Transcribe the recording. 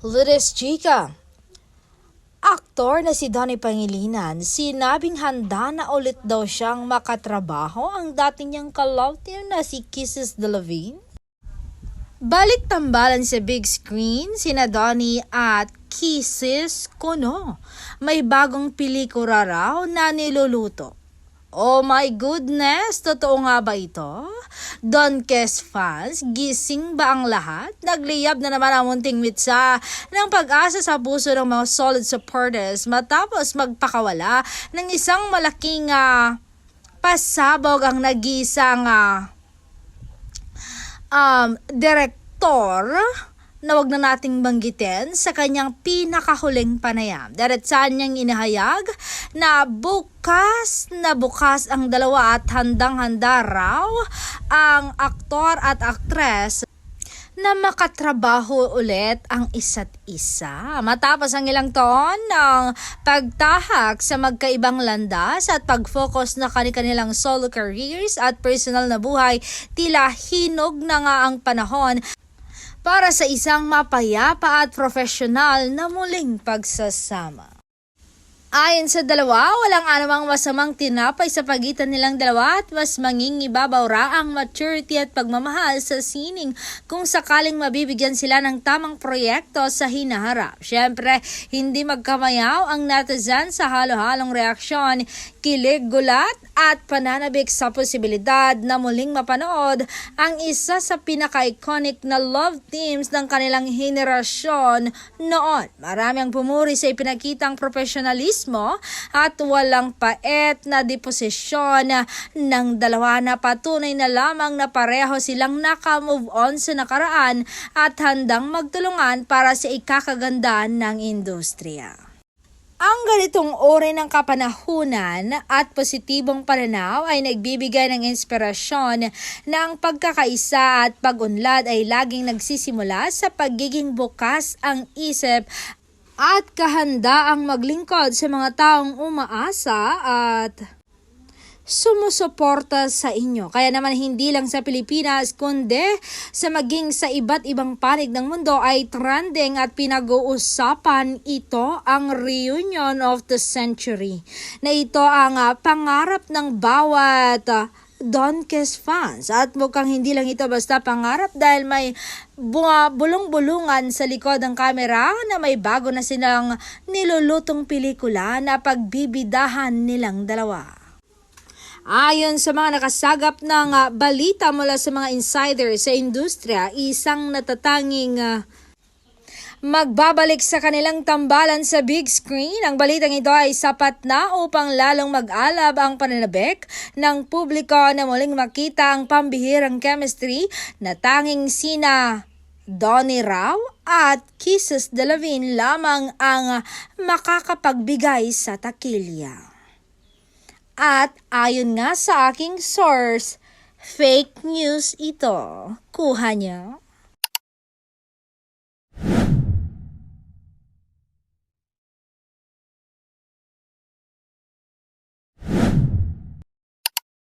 Lides Chica. Aktor na si Donnie Pangilinan, sinabing handa na ulit daw siyang makatrabaho ang dati niyang ka-love team na si Kisses Delavigne. Balik tambalan sa big screen sina Donnie at Kisses kuno. May bagong pelikula raw na niluluto. Oh my goodness, totoo nga ba ito? Don Kes fans, gising ba ang lahat? Nagliyab na naman ang munting mitsa ng pag-asa sa puso ng mga solid supporters matapos magpakawala ng isang malaking pasabog ang nag-iisang direktor na wag na nating banggitin sa kanyang pinakahuling panayam. Diretsahan niyang inahayag na bukas ang dalawa at handang-handa raw ang aktor at aktres na makatrabaho ulit ang isa't isa. Matapos ang ilang taon ng pagtahak sa magkaibang landas at pag-focus na kanilang solo careers at personal na buhay, tila hinog na nga ang panahon para sa isang mapayapa at profesional na muling pagsasama. Ayon sa dalawa, walang anumang masamang tinapay sa pagitan nilang dalawa at mas mangingibabaw ra ang maturity at pagmamahal sa sining kung sakaling mabibigyan sila ng tamang proyekto sa hinaharap. Siyempre, hindi magkamayaw ang netizen sa halo-halong reaksyon, kilig, gulat at pananabik sa posibilidad na muling mapanood ang isa sa pinaka-iconic na love teams ng kanilang henerasyon noon. Marami ang pumuri sa ipinakitang profesionalismo at walang paet na deposisyon ng dalawa na patunay na lamang na pareho silang naka-move on sa nakaraan at handang magtulungan para sa ikakaganda ng industriya. Ang ganitong uri ng kapanahunan at positibong pananaw ay nagbibigay ng inspirasyon na ang pagkakaisa at pag-unlad ay laging nagsisimula sa pagiging bukas ang isip at kahandaang maglingkod sa mga taong umaasa at sumusuporta sa inyo. Kaya naman hindi lang sa Pilipinas kundi sa maging sa iba't ibang panig ng mundo ay trending at pinag-uusapan ito ang reunion of the century. Na ito ang pangarap ng bawat Don Kes fans at mukhang hindi lang ito basta pangarap dahil may bulong-bulungan sa likod ng kamera na may bago na silang nilulutong pelikula na pagbibidahan nilang dalawa. Ayon sa mga nakasagap ng balita mula sa mga insider sa industriya, isang natatanging magbabalik sa kanilang tambalan sa big screen. Ang balitang ito ay sapat na upang lalong mag-alab ang pananabik ng publiko na muling makita ang pambihirang chemistry na tanging sina Donnie Rao at Kisses Delavigne lamang ang makakapagbigay sa takilya. At ayon nga sa aking source, fake news ito. Kuha niya.